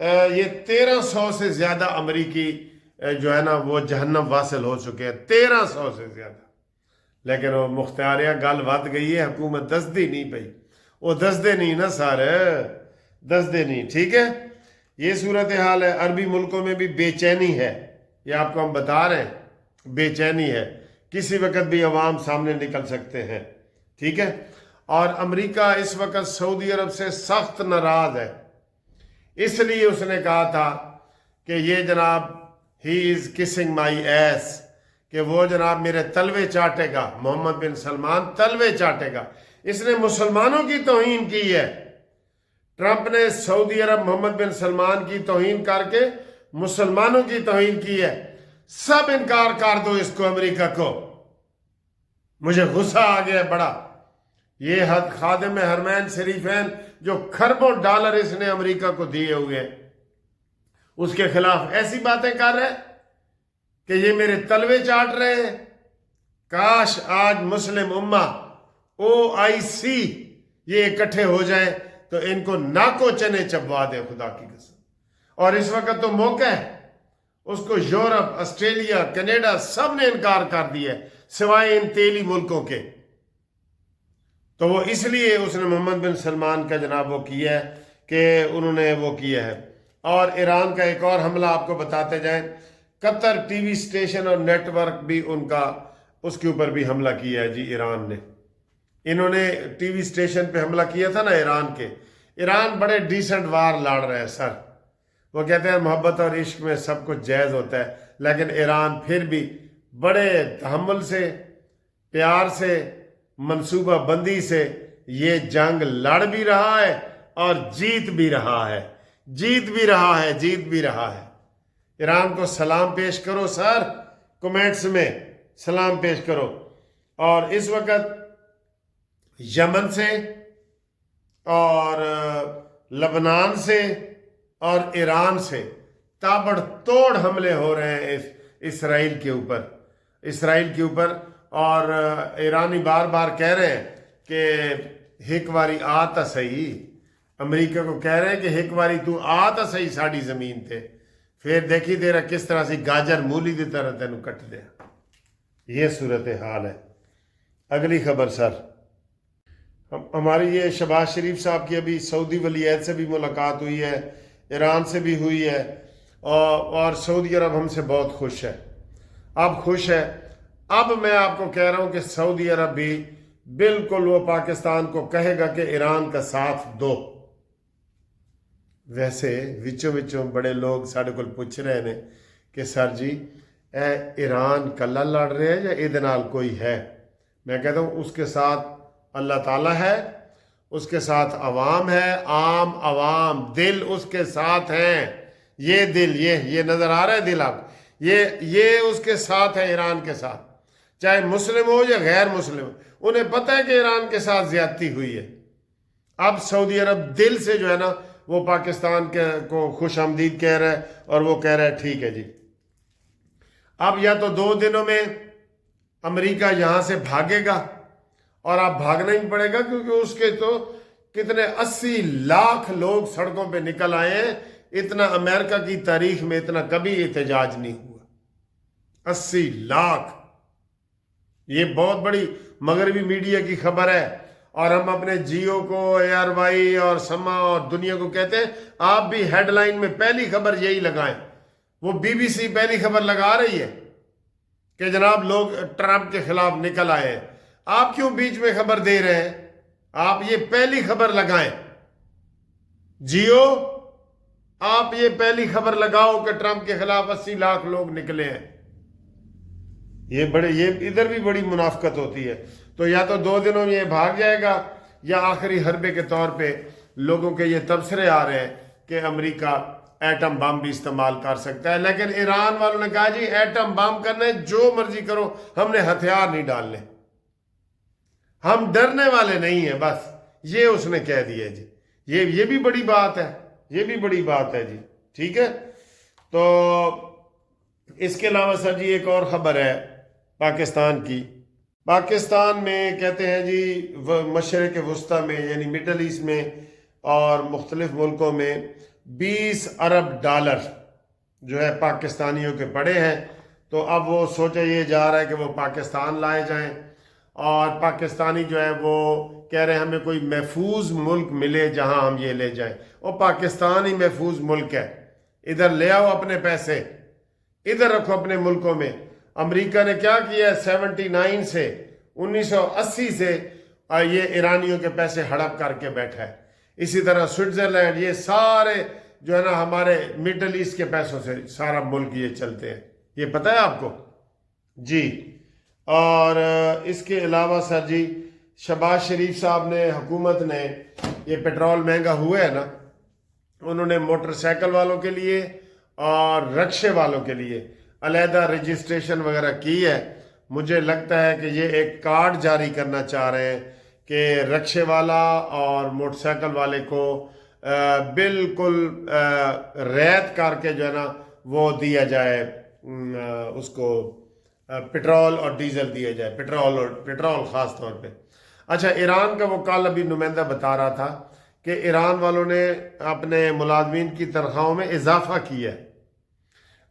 یہ 1300 سے زیادہ امریکی جو ہے نا وہ جہنم واصل ہو چکے ہیں، 1300 سے زیادہ. لیکن وہ مختاریہ گل ود گئی ہے، حکومت دسدی نہیں پئی، وہ دسدے نہیں نا سارے، دسدے نہیں. ٹھیک ہے، یہ صورتحال ہے. عربی ملکوں میں بھی بے چینی ہے، یہ آپ کو ہم بتا رہے ہیں، بے چینی ہے، کسی وقت بھی عوام سامنے نکل سکتے ہیں. ٹھیک ہے، اور امریکہ اس وقت سعودی عرب سے سخت ناراض ہے. اس لیے اس نے کہا تھا کہ یہ جناب ہی از کسنگ مائی ایس، کہ وہ جناب میرے تلوے چاٹے گا، محمد بن سلمان تلوے چاٹے گا. اس نے مسلمانوں کی توہین کی ہے. ٹرمپ نے سعودی عرب محمد بن سلمان کی توہین کر کے مسلمانوں کی توہین کی ہے. سب انکار کر دو اس کو، امریکہ کو. مجھے غصہ آ گیا بڑا. یہ خادم حرمین شریفین جو خربوں ڈالر اس نے امریکہ کو دیے ہوئے، اس کے خلاف ایسی باتیں کر رہے کہ یہ میرے تلوے چاٹ رہے ہیں. کاش آج مسلم امہ OIC یہ اکٹھے ہو جائیں تو ان کو ناکو چنے چبوا دے، خدا کی قسم. اور اس وقت تو موقع ہے، اس کو یورپ، آسٹریلیا، کینیڈا سب نے انکار کر دیا ہے سوائے ان تیلی ملکوں کے. تو وہ اس لیے اس نے محمد بن سلمان کا جناب وہ کیا ہے کہ انہوں نے وہ کیا ہے. اور ایران کا ایک اور حملہ آپ کو بتاتے جائیں، قطر ٹی وی سٹیشن اور نیٹ ورک بھی ان کا، اس کے اوپر بھی حملہ کیا ہے جی ایران نے. انہوں نے ٹی وی سٹیشن پہ حملہ کیا تھا نا ایران کے. ایران بڑے ڈیسنٹ وار لڑ رہے ہیں سر. وہ کہتے ہیں محبت اور عشق میں سب کچھ جائز ہوتا ہے، لیکن ایران پھر بھی بڑے تحمل سے، پیار سے، منصوبہ بندی سے یہ جنگ لڑ بھی رہا ہے اور جیت بھی رہا ہے، جیت بھی رہا ہے، جیت بھی رہا ہے. ایران کو سلام پیش کرو سر، کمنٹس میں سلام پیش کرو. اور اس وقت یمن سے اور لبنان سے اور ایران سے تابڑ توڑ حملے ہو رہے ہیں اسرائیل کے اوپر. اور ایرانی بار بار کہہ رہے ہیں کہ ایک واری آ تا صحیح، امریکہ کو کہہ رہے ہیں کہ ایک واری تو آ تا صحیح ساڑی زمین تے، پھر دیکھی دے رہا کس طرح سی گاجر مولی دی طرح تینوں کٹ دیا. یہ صورتحال ہے. اگلی خبر سر، ہماری یہ شہباز شریف صاحب کی ابھی سعودی ولی عہد سے بھی ملاقات ہوئی ہے، ایران سے بھی ہوئی ہے، اور سعودی عرب ہم سے بہت خوش ہے. اب خوش ہے. اب میں آپ کو کہہ رہا ہوں کہ سعودی عرب بھی بالکل وہ پاکستان کو کہے گا کہ ایران کا ساتھ دو. ویسے وچوں بڑے لوگ سارے کو پوچھ رہے ہیں کہ سر جی اے ایران کلا لڑ رہے ہیں یا یہ نال کوئی ہے؟ میں کہتا ہوں اس کے ساتھ اللہ تعالیٰ ہے، اس کے ساتھ عوام ہے، عام عوام، دل اس کے ساتھ ہیں. یہ دل، یہ نظر آ رہا ہے دل آپ، یہ اس کے ساتھ ہے، ایران کے ساتھ، چاہے مسلم ہو یا غیر مسلم. انہیں پتہ ہے کہ ایران کے ساتھ زیادتی ہوئی ہے. اب سعودی عرب دل سے جو ہے نا وہ پاکستان کو خوش آمدید کہہ رہا ہے، اور وہ کہہ رہا ہے ٹھیک ہے جی. اب یا تو 2 دنوں میں امریکہ یہاں سے بھاگے گا، اور آپ بھاگنا ہی پڑے گا کیونکہ اس کے تو کتنے 80 لاکھ لوگ سڑکوں پہ نکل آئے ہیں. اتنا امریکہ کی تاریخ میں اتنا کبھی احتجاج نہیں ہوا. 80 لاکھ، یہ بہت بڑی مغربی میڈیا کی خبر ہے. اور ہم اپنے جیو کو، ARY اور سما اور دنیا کو کہتے ہیں آپ بھی ہیڈ لائن میں پہلی خبر یہی لگائیں. وہ BBC پہلی خبر لگا رہی ہے کہ جناب لوگ ٹرمپ کے خلاف نکل آئے ہیں. آپ کیوں بیچ میں خبر دے رہے ہیں؟ آپ یہ پہلی خبر لگائیں. جیو آپ یہ پہلی خبر لگاؤ کہ ٹرمپ کے خلاف 80 لاکھ لوگ نکلے ہیں. یہ ادھر بھی بڑی منافقت ہوتی ہے. تو یا تو 2 دنوں میں یہ بھاگ جائے گا، یا آخری حربے کے طور پہ لوگوں کے یہ تبصرے آ رہے ہیں کہ امریکہ ایٹم بم بھی استعمال کر سکتا ہے. لیکن ایران والوں نے کہا جی ایٹم بم کرنے جو مرضی کرو، ہم نے ہتھیار نہیں ڈالنے، ہم ڈرنے والے نہیں ہیں بس. یہ اس نے کہہ دیا جی. یہ بھی بڑی بات ہے، یہ بھی بڑی بات ہے جی. ٹھیک ہے. تو اس کے علاوہ سر جی ایک اور خبر ہے پاکستان کی. پاکستان میں کہتے ہیں جی مشرق وسطیٰ میں یعنی مڈل ایسٹ میں اور مختلف ملکوں میں 20 ارب ڈالر جو ہے پاکستانیوں کے پڑے ہیں، تو اب وہ سوچا یہ جا رہا ہے کہ وہ پاکستان لائے جائیں، اور پاکستانی جو ہے وہ کہہ رہے ہیں ہمیں کوئی محفوظ ملک ملے جہاں ہم یہ لے جائیں۔ اور پاکستان ہی محفوظ ملک ہے، ادھر لے آؤ اپنے پیسے، ادھر رکھو اپنے ملکوں میں۔ امریکہ نے کیا کیا ہے 79 سے 1980 سے یہ ایرانیوں کے پیسے ہڑپ کر کے بیٹھا ہے۔ اسی طرح سوئٹزرلینڈ، یہ سارے جو ہے نا ہمارے مڈل ایسٹ کے پیسوں سے سارا ملک یہ چلتے ہیں، یہ پتہ ہے آپ کو جی۔ اور اس کے علاوہ سر جی شہباز شریف صاحب نے، حکومت نے، یہ پیٹرول مہنگا ہوا ہے نا، انہوں نے موٹر سائیکل والوں کے لیے اور رکشے والوں کے لیے علیحدہ رجسٹریشن وغیرہ کی ہے۔ مجھے لگتا ہے کہ یہ ایک کارڈ جاری کرنا چاہ رہے ہیں کہ رکشے والا اور موٹر سائیکل والے کو بالکل رعایت کر کے جو ہے نا وہ دیا جائے، اس کو پٹرول اور ڈیزل دیا جائے، پٹرول خاص طور پہ۔ اچھا، ایران کا وہ کل ابھی نمائندہ بتا رہا تھا کہ ایران والوں نے اپنے ملازمین کی تنخواہوں میں اضافہ کیا ہے،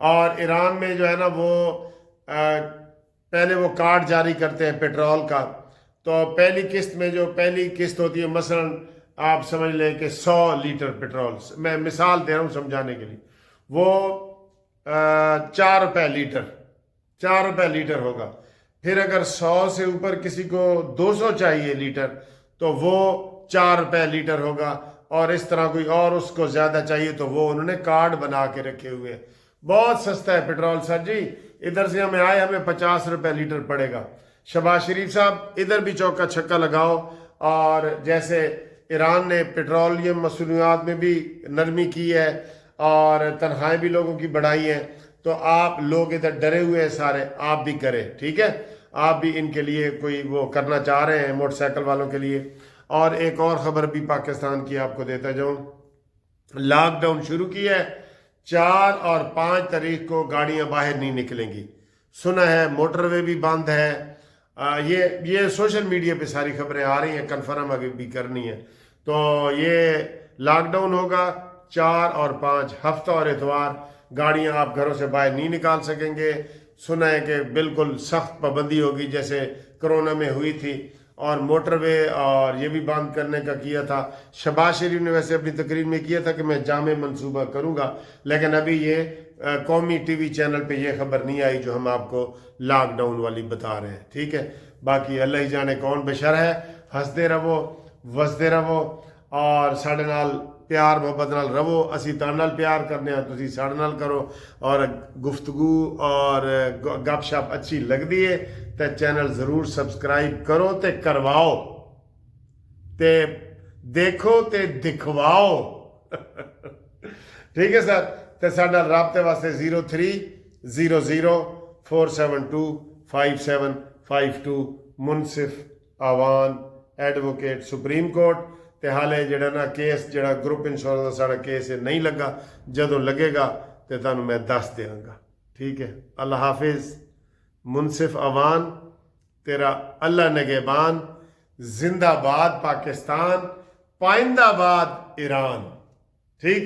اور ایران میں جو ہے نا وہ پہلے وہ کارڈ جاری کرتے ہیں پیٹرول کا، تو پہلی قسط میں جو پہلی قسط ہوتی ہے، مثلا آپ سمجھ لیں کہ 100 لیٹر پیٹرول، میں مثال دے رہا ہوں سمجھانے کے لیے، وہ 4 روپے لیٹر، 4 روپے لیٹر ہوگا۔ پھر اگر 100 سے اوپر کسی کو 200 چاہیے لیٹر تو وہ 4 روپے لیٹر ہوگا، اور اس طرح کوئی اور اس کو زیادہ چاہیے تو وہ انہوں نے کارڈ بنا کے رکھے ہوئے ہیں۔ بہت سستا ہے پیٹرول سر جی، ادھر سے ہمیں آئے ہمیں 50 روپے لیٹر پڑے گا۔ شہباز شریف صاحب ادھر بھی چوکا چھکا لگاؤ، اور جیسے ایران نے پیٹرولیم مصنوعات میں بھی نرمی کی ہے اور تنخواہیں بھی لوگوں کی بڑھائی ہیں، تو آپ لوگ ادھر ڈرے ہوئے ہیں سارے، آپ بھی کریں، ٹھیک ہے؟ آپ بھی ان کے لیے کوئی وہ کرنا چاہ رہے ہیں موٹر سائیکل والوں کے لیے۔ اور ایک اور خبر بھی پاکستان کی آپ کو دیتا جاؤں، لاک ڈاؤن شروع کیا ہے، 4 اور 5 تاریخ کو گاڑیاں باہر نہیں نکلیں گی، سنا ہے موٹر وے بھی بند ہے۔ یہ سوشل میڈیا پہ ساری خبریں آ رہی ہیں، کنفرم ابھی بھی کرنی ہے۔ تو یہ لاک ڈاؤن ہوگا 4 اور 5، ہفتہ اور اتوار گاڑیاں آپ گھروں سے باہر نہیں نکال سکیں گے۔ سنا ہے کہ بالکل سخت پابندی ہوگی جیسے کرونا میں ہوئی تھی، اور موٹر وے اور یہ بھی بند کرنے کا کیا تھا۔ شہباز شریف نے ویسے اپنی تقریر میں کیا تھا کہ میں جامع منصوبہ کروں گا، لیکن ابھی یہ قومی ٹی وی چینل پہ یہ خبر نہیں آئی جو ہم آپ کو لاک ڈاؤن والی بتا رہے ہیں، ٹھیک ہے؟ باقی اللہ ہی جانے کون بشر ہے۔ ہسدے رہو، وسدے رہو، اور ساڑھے نال پیار محبت نال رہو۔ اسی تاڑے نال پیار کرنے ہیں، تسی ساڑھے نال کرو، اور گفتگو اور گپ شپ اچھی لگ دی ہے تے چینل ضرور سبسکرائب کرو تے کرواؤ تے دیکھو تے دکھواؤ ٹھیک ہے سر؟ تے ساڈا رابطے واسطے 030047257552 منصف آوان ایڈوکیٹ سپریم کورٹ۔ تے حالے جڑا نا کیس جڑا گروپ انشورنس کا ساڑا کیس ہے نہیں لگا، جدوں لگے گا تے تانوں میں دس دیاں گا، ٹھیک ہے؟ اللہ حافظ۔ منصف آوان تیرا اللہ نگہبان، زندہ باد پاکستان، پائندہ باد ایران، ٹھیک؟